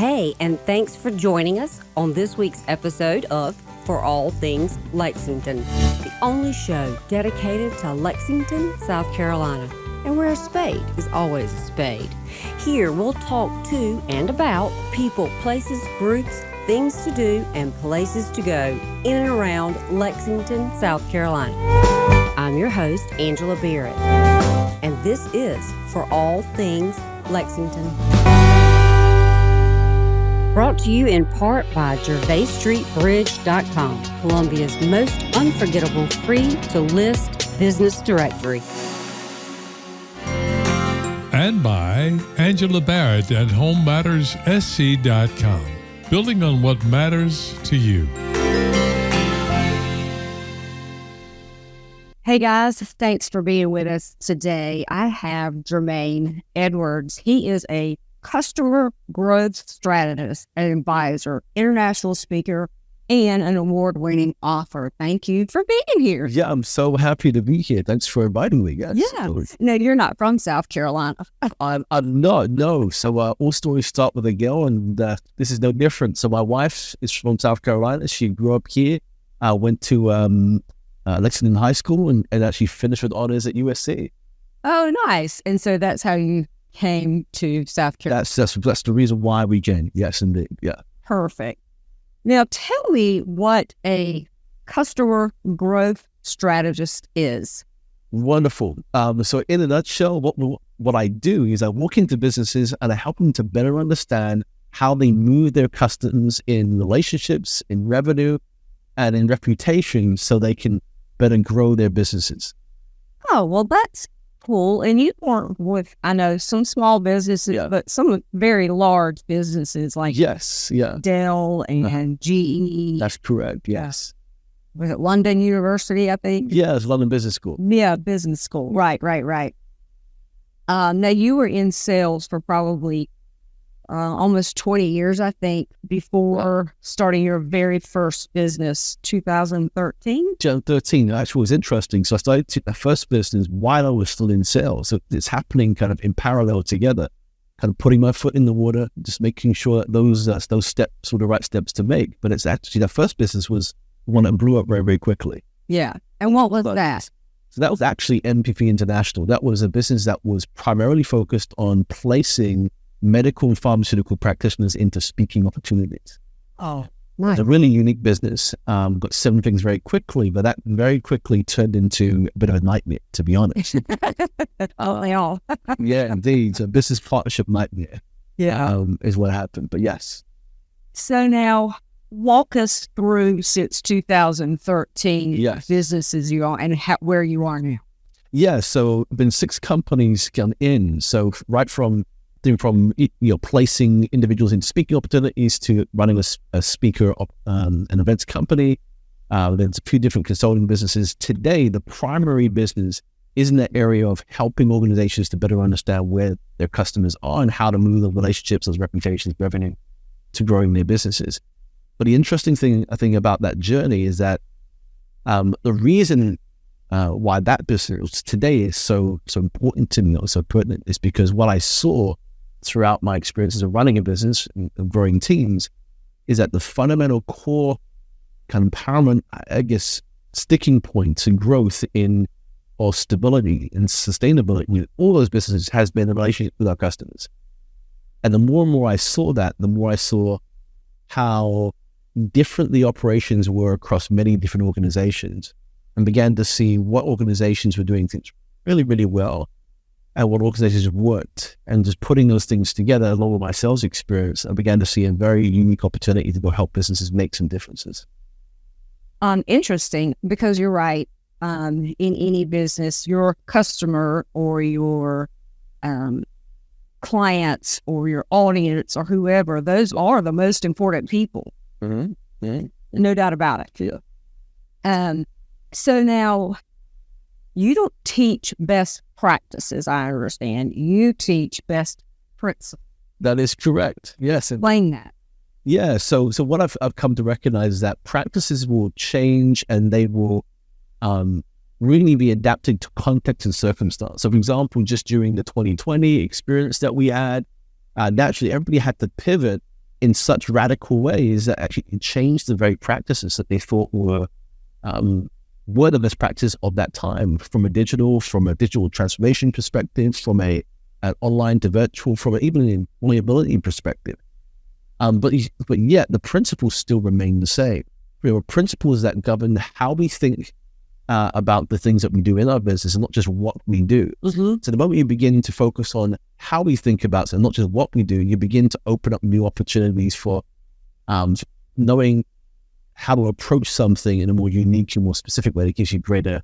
Hey, and thanks for joining us on this week's episode of For All Things Lexington, the only show dedicated to Lexington, South Carolina, and where a spade is always a spade. Here we'll talk to and about people, places, groups, things to do, and places to go in and around Lexington, South Carolina. I'm your host, Angela Barrett, and this is For All Things Lexington. Brought to you in part by GervaisStreetBridge.com, Columbia's most unforgettable free-to-list business directory. And by Angela Barrett at HomeMattersSC.com, building on what matters to you. Hey guys, thanks for being with us today. I have Jermaine Edwards. He is a customer growth strategist and advisor, international speaker, and an award-winning author. Thank you for being here. Yeah, I'm so happy to be here. Thanks for inviting me, guys. Yeah. No, you're not from South Carolina. I'm not, no. So all stories start with a girl, and this is no different. So my wife is from South Carolina. She grew up here, went to Lexington High School, and actually finished with honors at USC. Oh, nice. And so that's how you came to South Carolina. That's the reason why we came. Yes, indeed. Yeah. Perfect. Now, tell me what a customer growth strategist is. Wonderful. So in a nutshell, what I do is I walk into businesses and I help them to better understand how they move their customers in relationships, in revenue, and in reputation so they can better grow their businesses. Oh, well, that's cool. And you work with, I know, some small businesses, but some very large businesses like Dell and GE. That's correct, yes. Was it London University, I think? Yeah, it's London Business School. Yeah, business school. Right. Now, you were in sales for probably almost 20 years, I think, before starting your very first business, 2013? 2013, actually, was interesting. So I started my first business while I was still in sales. So it's happening kind of in parallel together, kind of putting my foot in the water, just making sure that those steps were the right steps to make. But it's actually, the first business was one that blew up very, very quickly. Yeah. And what was that? So that was actually NPP International. That was a business that was primarily focused on placing medical and pharmaceutical practitioners into speaking opportunities. Oh, nice. It's a really unique business. Got 7 things very quickly, but that very quickly turned into a bit of a nightmare, to be honest. Oh, they all. Yeah, indeed. So business partnership nightmare. Yeah. Is what happened, but yes. So now walk us through since 2013 businesses you are and where you are now. Yeah, so been 6 companies gone in. So right from placing individuals in speaking opportunities to running a speaker an events company. There's a few different consulting businesses. Today, the primary business is in the area of helping organizations to better understand where their customers are and how to move those relationships, those reputations, revenue to growing their businesses. But the interesting thing, I think, about that journey is that the reason why that business today is so important to me, or so pertinent, is because what I saw throughout my experiences of running a business and growing teams is that the fundamental core kind of empowerment, I guess, sticking points and growth or stability and sustainability in all those businesses has been the relationship with our customers. And the more and more I saw that, the more I saw how different the operations were across many different organizations, and began to see what organizations were doing things really, really well and what organizations worked. And just putting those things together along with my sales experience, I began to see a very unique opportunity to go help businesses make some differences. Interesting, because you're right. In any business, your customer or your clients or your audience or whoever, those are the most important people. Mm-hmm. Yeah. No doubt about it. Yeah. So now, you don't teach best practices, I understand. You teach best principles. That is correct. Yes. Explain that. Yeah. So what I've come to recognize is that practices will change and they will really be adapted to context and circumstance. So for example, just during the 2020 experience that we had, naturally everybody had to pivot in such radical ways that actually changed the very practices that they thought were the best practice of that time, from a digital transformation perspective, from an online to virtual, from even an employability perspective. But yet the principles still remain the same. There are principles that govern how we think about the things that we do in our business, and not just what we do. So the moment you begin to focus on how we think about it, and not just what we do, you begin to open up new opportunities for knowing how to approach something in a more unique and more specific way that gives you greater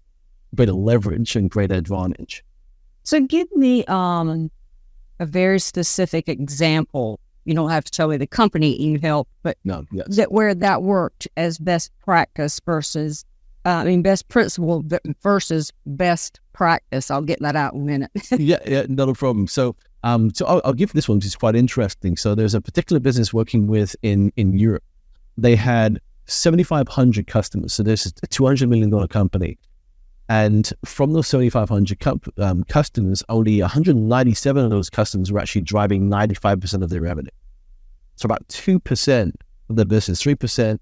leverage and greater advantage. So give me a very specific example. You don't have to tell me the company you help, but where that worked as best practice versus, best principle versus best practice. I'll get that out in a minute. yeah, not a problem. So I'll give this one, which is quite interesting. So there's a particular business working with in Europe. They had 7,500 customers. So there's a $200 million company. And from those 7,500 customers, only 197 of those customers were actually driving 95% of their revenue. So about 2% of their business, 3%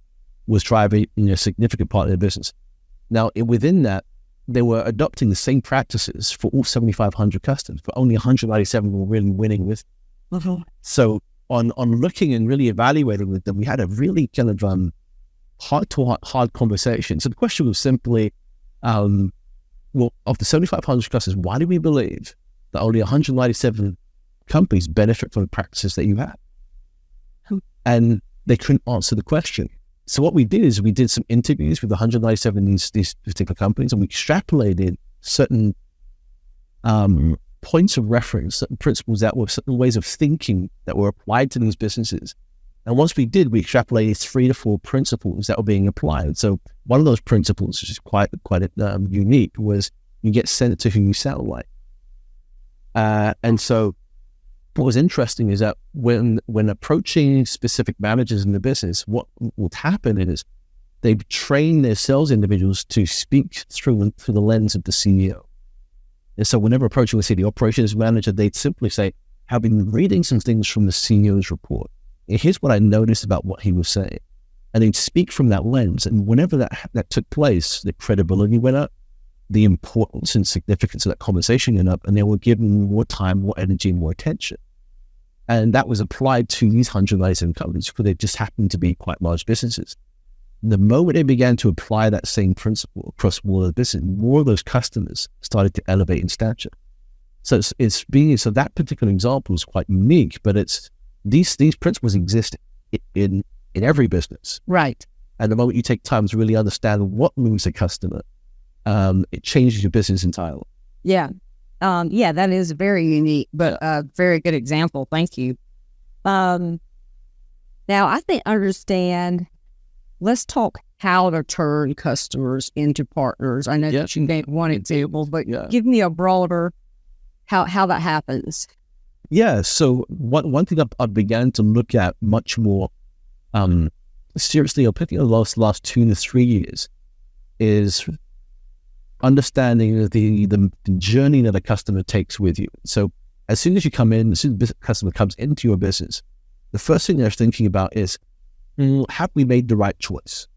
was driving a significant part of their business. Now, within that, they were adopting the same practices for all 7,500 customers, but only 197 were really winning with. So on looking and really evaluating with them, we had a really kind of hard conversation. So the question was simply, of the 7,500 customers, why do we believe that only 197 companies benefit from the practices that you have? And they couldn't answer the question. So what we did is we did some interviews with 197 these particular companies, and we extrapolated certain points of reference, certain principles that were certain ways of thinking that were applied to these businesses. And once we did, we extrapolated 3 to 4 principles that were being applied. So one of those principles, which is quite unique, was you get sent to who you sound like. And so what was interesting is that when approaching specific managers in the business, what would happen is they train their sales individuals to speak through the lens of the CEO. And so whenever approaching, let's say, the operations manager, they'd simply say, "I've been reading some things from the CEO's report. And here's what I noticed about what he was saying." And they'd speak from that lens. And whenever that took place, the credibility went up, the importance and significance of that conversation went up, and they were given more time, more energy, more attention. And that was applied to these 197 companies because they just happened to be quite large businesses. The moment they began to apply that same principle across more of the business, more of those customers started to elevate in stature. So so that particular example is quite unique, but it's these principles exist in every business. Right. And the moment you take time to really understand what moves a customer, it changes your business entirely. Yeah. That is very unique, but a very good example. Thank you. Now, I think let's talk how to turn customers into partners. I know that you gave one example, but give me a broader how that happens. Yeah, so one thing I began to look at much more seriously, particularly the last 2 to 3 years, is understanding the journey that a customer takes with you. So as soon as you come in, as soon as a customer comes into your business, the first thing they're thinking about is, have we made the right choice?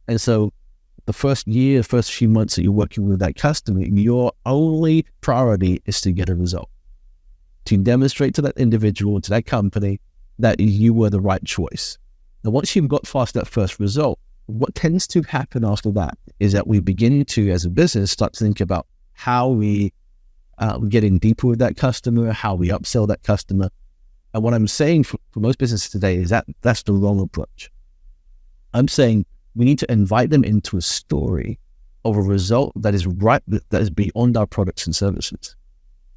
And so the first few months that you're working with that customer, your only priority is to get a result, to demonstrate to that individual, to that company, that you were the right choice. Now, once you've got past that first result, what tends to happen after that is that we begin to, as a business, start to think about how we get in deeper with that customer, how we upsell that customer. And what I'm saying for most businesses today is that that's the wrong approach. I'm saying we need to invite them into a story of a result that is beyond our products and services.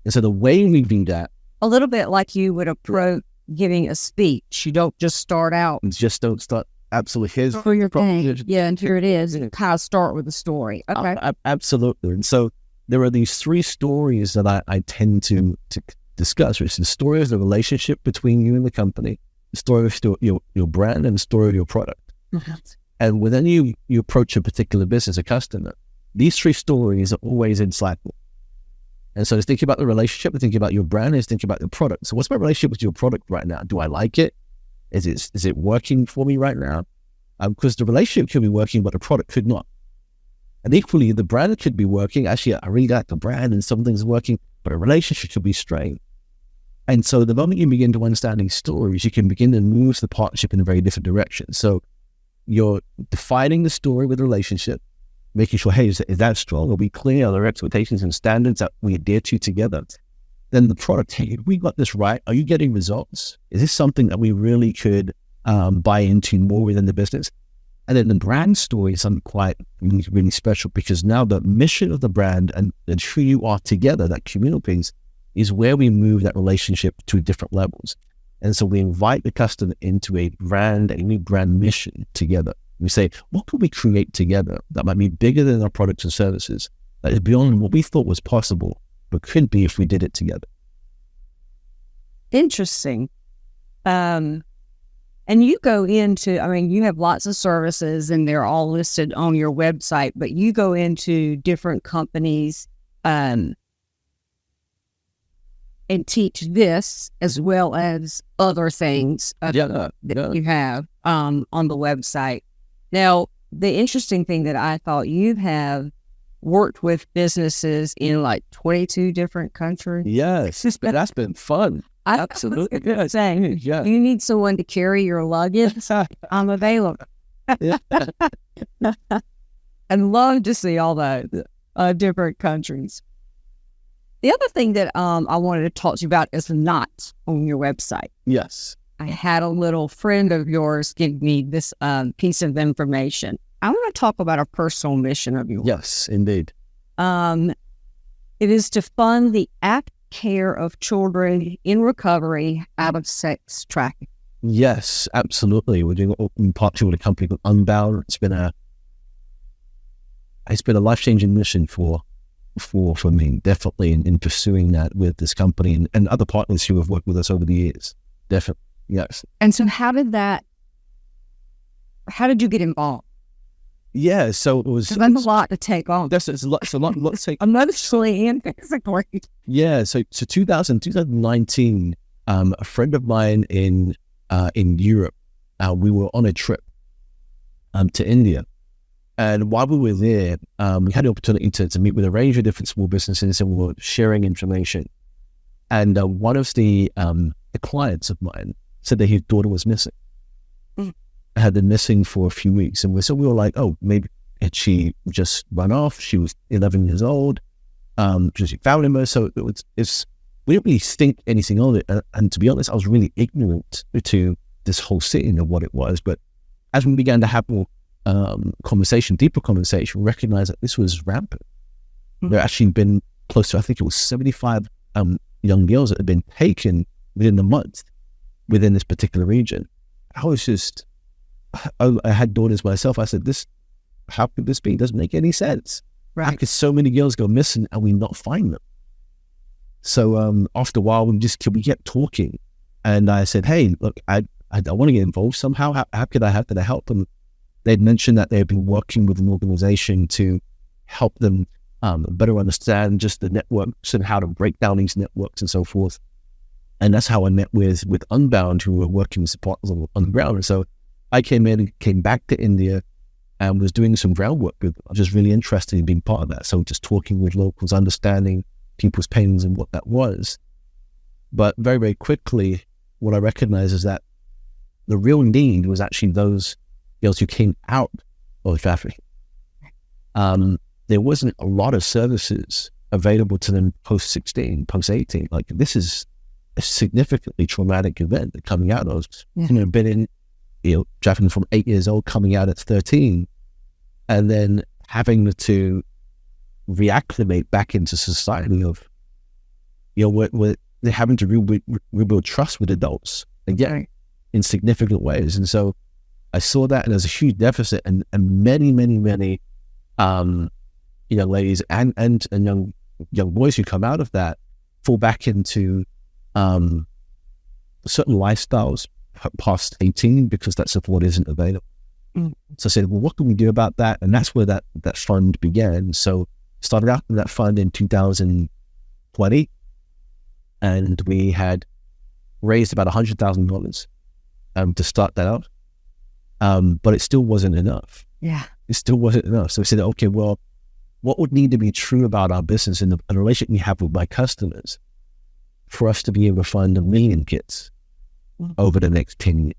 And so the way we do that, a little bit like you would approach giving a speech. You don't just start out. Just don't start. Absolutely. Here's for your thing. Yeah, and here it is. And kind of start with a story. Okay. Absolutely. And so there are these 3 stories that I tend to discuss. It's the story of the relationship between you and the company, the story of your brand, and the story of your product. Mm-hmm. And when you approach a particular business, a customer, these 3 stories are always insightful. And so it's thinking about the relationship, it's thinking about your brand, it's thinking about the product. So what's my relationship with your product right now? Do I like it? Is it working for me right now? Because the relationship could be working, but the product could not. And equally, the brand could be working. Actually, I really like the brand and something's working, but a relationship should be strained. And so the moment you begin to understand these stories, you can begin to move the partnership in a very different direction. So you're defining the story with the relationship, making sure, hey, is that strong? Are we clear? Are there expectations and standards that we adhere to together? Then the product, hey, have we got this right? Are you getting results? Is this something that we really could buy into more within the business? And then the brand story is something quite really, really special, because now the mission of the brand and who you are together, that communal piece, is where we move that relationship to different levels. And so we invite the customer into a new brand mission together. We say, what can we create together that might be bigger than our products and services, that is beyond what we thought was possible, but could be if we did it together? Interesting. And you go into, you have lots of services and they're all listed on your website, but you go into different companies and teach this as well as other things that you have on the website. Now, the interesting thing that I thought, you have worked with businesses in like 22 different countries. Yes, that's been fun. Absolutely. I saying, you need someone to carry your luggage, I'm available. I'd love to see all the different countries. The other thing that I wanted to talk to you about is not on your website. Yes. I had a little friend of yours give me this piece of information. I want to talk about a personal mission of yours. Yes, indeed. It is to fund the apt care of children in recovery out of sex trafficking. Yes, absolutely. We're doing it in partnership with a company called Unbound. It's been a life-changing mission for me, definitely, in pursuing that with this company and other partners who have worked with us over the years. Definitely, yes. And so how did you get involved? Yeah, so it was... That's a lot to take on. It's a lot to take on. Emotionally and physically. Yeah, so 2019, a friend of mine in Europe, we were on a trip to India. And while we were there, we had the opportunity to meet with a range of different small businesses, and we were sharing information. And one of the clients of mine said that his daughter was missing. Had been missing for a few weeks. And so we were like, oh, maybe had she just run off? She was 11 years old. She found him. So we didn't really think anything on it. And to be honest, I was really ignorant to this whole scene of what it was. But as we began to have more deeper conversation, recognize that this was rampant. There actually been close to, I think it was 75 young girls that had been taken within a month within this particular region. I had daughters myself. I said, how could this be? It doesn't make any sense. Right. How could so many girls go missing and we not find them? So after a while, we kept talking, and I said, hey, look, I want to get involved somehow. How could I help them? They'd mentioned that they'd been working with an organization to help them better understand just the networks and how to break down these networks and so forth. And that's how I met with Unbound, who were working with partners on the ground. And so I came back to India and was doing some groundwork with them. I was just really interested in being part of that. So just talking with locals, understanding people's pains and what that was. But very, very quickly, what I recognized is that the real need was actually those girls who came out of trafficking. There wasn't a lot of services available to them post-16, post-18. Like, this is a significantly traumatic event that coming out of. Been in trafficking from 8 years old, coming out at 13, and then having to reacclimate back into society of, where they're having to rebuild trust with adults again in significant ways. And so I saw that, and there's a huge deficit, and many young ladies and young boys who come out of that fall back into certain lifestyles past 18 because that support isn't available. So I said, well, what can we do about that? And that's where that fund began. So started out with that fund in 2020, and we had raised about $100,000. to start that out. But it still wasn't enough. Yeah. It still wasn't enough. So we said, okay, well, what would need to be true about our business and the relationship we have with my customers for us to be able to fund 1 million kids over the next 10 years?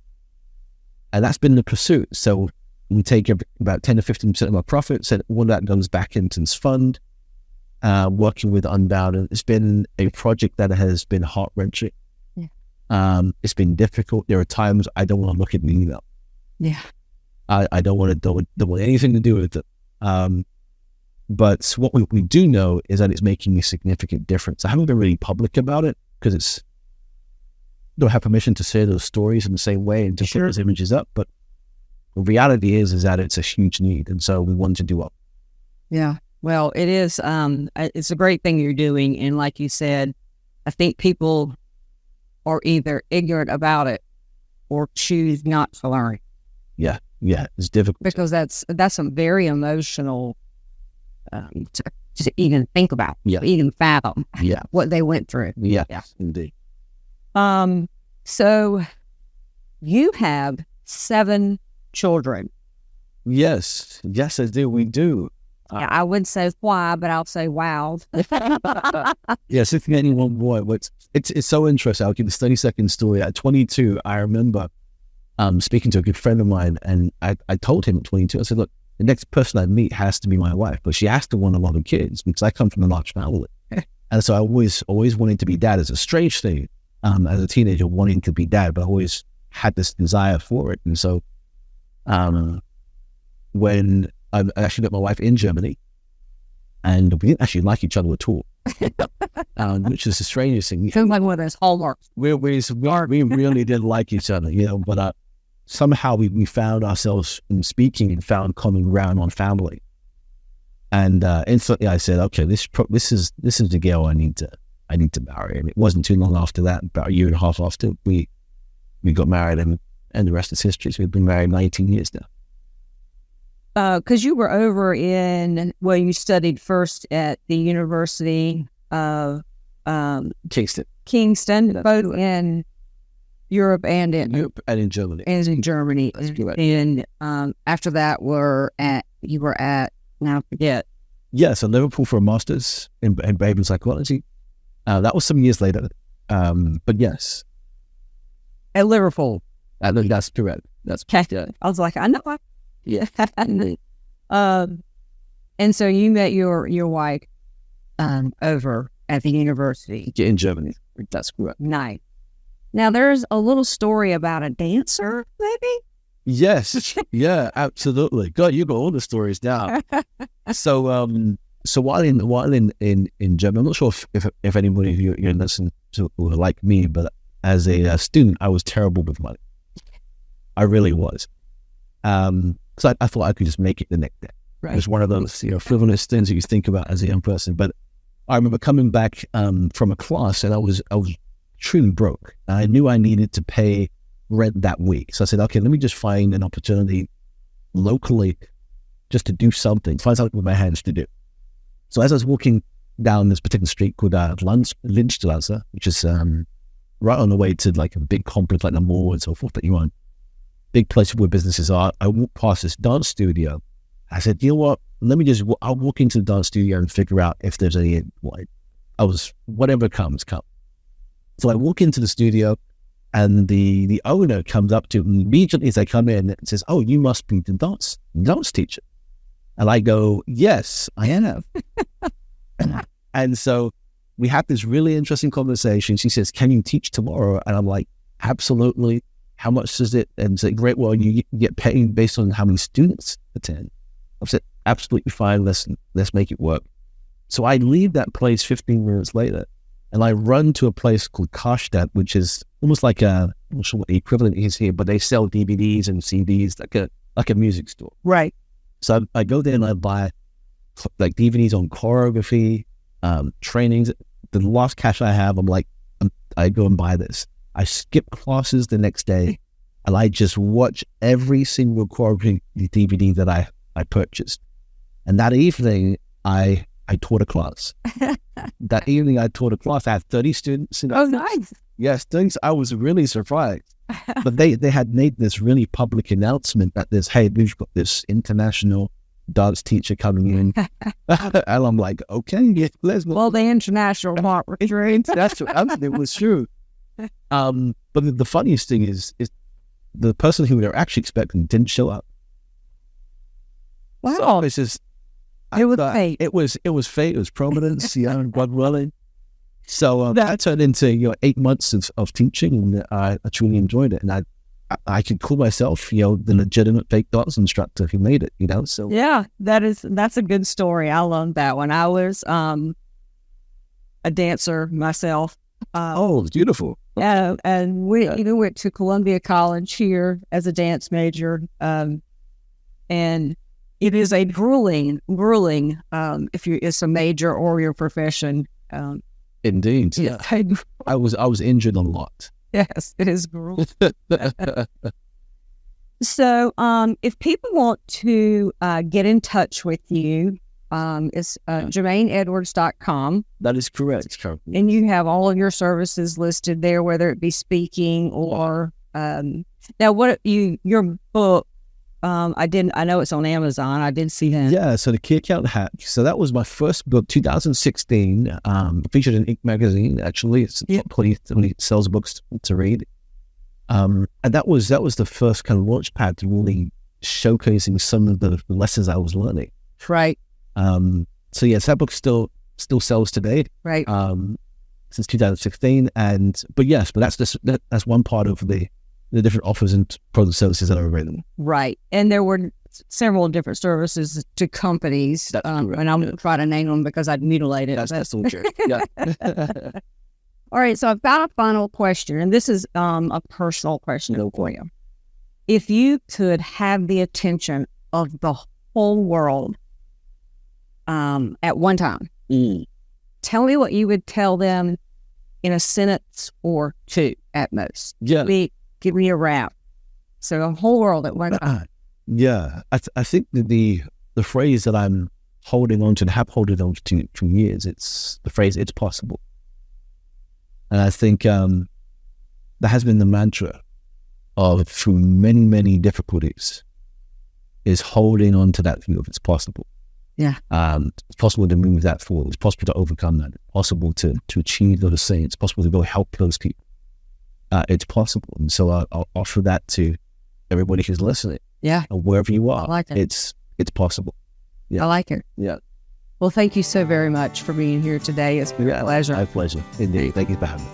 And that's been the pursuit. So we take about 10 to 15% of our profits, and all that goes back into this fund, working with Unbound. And it's been a project that has been heart-wrenching. Yeah. It's been difficult. There are times I don't want to look at the email. Yeah. I don't want anything to do with it. But what we do know is that it's making a significant difference. I haven't been really public about it because don't have permission to say those stories in the same way and to put those images up. But the reality is that it's a huge need. And so we want to do it. Yeah. Well, it is. It's a great thing you're doing. And like you said, I think people are either ignorant about it or choose not to learn. Yeah. Yeah. It's difficult. Because that's a very emotional to even think about, even fathom what they went through. Yeah, indeed. So you have 7 children. Yes, I do. We do. I wouldn't say why, but I'll say wow. Yes, if you one boy, but it's so interesting. I'll give this 30-second story. At 22, I remember speaking to a good friend of mine, and I told him at 22, I said, look, the next person I meet has to be my wife, but she has to want a lot of kids because I come from a large family. And so I always wanted to be dad. It's a strange thing as a teenager wanting to be dad, but I always had this desire for it. And so when I actually met my wife in Germany, and we didn't actually like each other at all, which is the strangest thing. Feels like one of those hallmarks. We really didn't like each other, but somehow we found ourselves in speaking and found common ground on family. And instantly I said, okay, this is the girl I need to marry. And it wasn't too long after that, about a year and a half after, we got married, and the rest is history. So we've been married 19 years now. Because you were over you studied first at the University of Kingston, both in Europe and in Germany. And after that, you were at now I forget. Yeah, so Liverpool for a master's in behavioral psychology. That was some years later, but yes, at Liverpool. That's correct. That's correct. I was like, I know. Yeah. And so you met your wife over at the university in Germany. That's correct. Nice. Now there's a little story about a dancer, maybe. Yes. Yeah. Absolutely. God, you got all the stories down. So while in Germany, I'm not sure if anybody of you listen to were like me, but as a student, I was terrible with money. I really was. So I thought I could just make it the next day. Right. It was one of those frivolous things that you think about as a young person. But I remember coming back from a class, and I was truly broke. I knew I needed to pay rent that week. So I said, okay, let me just find an opportunity locally just to do something, find something with my hands to do. So as I was walking down this particular street called Lynchstrasse, which is right on the way to like a big complex like the mall and so forth that you're on, big place where businesses are, I walked past this dance studio. I said, you know what, I'll walk into the dance studio and figure out if there's any, whatever comes. So I walk into the studio, and the owner comes up to me immediately as I come in and says, oh, you must be the dance teacher. And I go, yes, I am. And so we had this really interesting conversation. She says, can you teach tomorrow? And I'm like, absolutely. How much is it? And say, great, well, you get paid based on how many students attend. I said, absolutely fine. Let's make it work. So I leave that place 15 minutes later, and I run to a place called Karstadt, which is almost like I'm not sure what the equivalent is here, but they sell DVDs and CDs like a music store. Right. So I go there and I buy like DVDs on choreography, trainings. The last cash I have, I go and buy this. I skip classes the next day, and I just watch every single choreography DVD that I purchased. And that evening, I taught a class. That evening, I taught a class. I had 30 students. Oh, nice. Yes, things. I was really surprised. But they had made this really public announcement that hey, we've got this international dance teacher coming in. And I'm like, okay, yeah, let's go. Well, the international part was true. That's what it was true. But the funniest thing is the person who they were actually expecting didn't show up. Wow. So it's just, It was fate. It was fate. It was providence. God willing. So that turned into 8 months of teaching, and I truly enjoyed it. And I could call myself the legitimate fake dance instructor who made it. So yeah, that's a good story. I love that one. I was a dancer myself. It's beautiful. Yeah, and we even went to Columbia College here as a dance major, and it is a grueling. If it's a major or your profession. Indeed. Yeah. I was injured a lot. Yes, it is grueling. So, if people want to get in touch with you, it's JermaineEdwards.com. That is correct. And you have all of your services listed there, whether it be speaking or now your book. I know it's on Amazon. I did see that. Yeah, so the Key Account Hack. So that was my first book, 2016, featured in Inc. magazine. Actually, it's somebody sells books to read. And that was the first kind of launch pad to really showcasing some of the lessons I was learning. Right. So yes, that book still sells today. Right. Since 2016, but that's one part of the different offers and product services that are available. Right. And there were several different services to companies. That's correct. And I'm going to try to name them because I'd mutilate it. That's all true. Yeah. All right. So I've got a final question, and this is a personal question for you. If you could have the attention of the whole world at one time, tell me what you would tell them in a sentence or two at most. Yeah. Give me a wrap. So the whole world at one time. Yeah. I think the phrase that I'm holding on to and have holding on to for years, it's the phrase, it's possible. And I think that has been the mantra of, through many, many difficulties, is holding on to that view of it's possible. Yeah. It's possible to move that forward. It's possible to overcome that. It's possible to achieve those things. It's possible to go help those people. It's possible. And so I'll offer that to everybody who's listening. Yeah. And wherever you are, I like it. It's possible. Yeah. I like it. Yeah. Well, thank you so very much for being here today. It's been a pleasure. My pleasure. Indeed. Thank you for having me.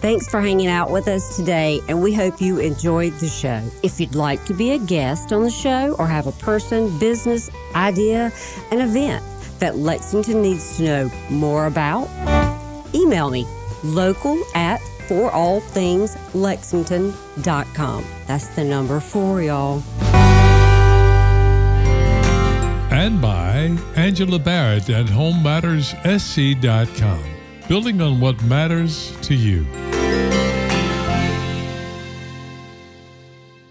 Thanks for hanging out with us today, and we hope you enjoyed the show. If you'd like to be a guest on the show or have a person, business, idea, an event that Lexington needs to know more about, email me, local@forallthingslexington.com. That's the number 4, y'all. And by Angela Barrett at HomeMattersSC.com. Building on what matters to you.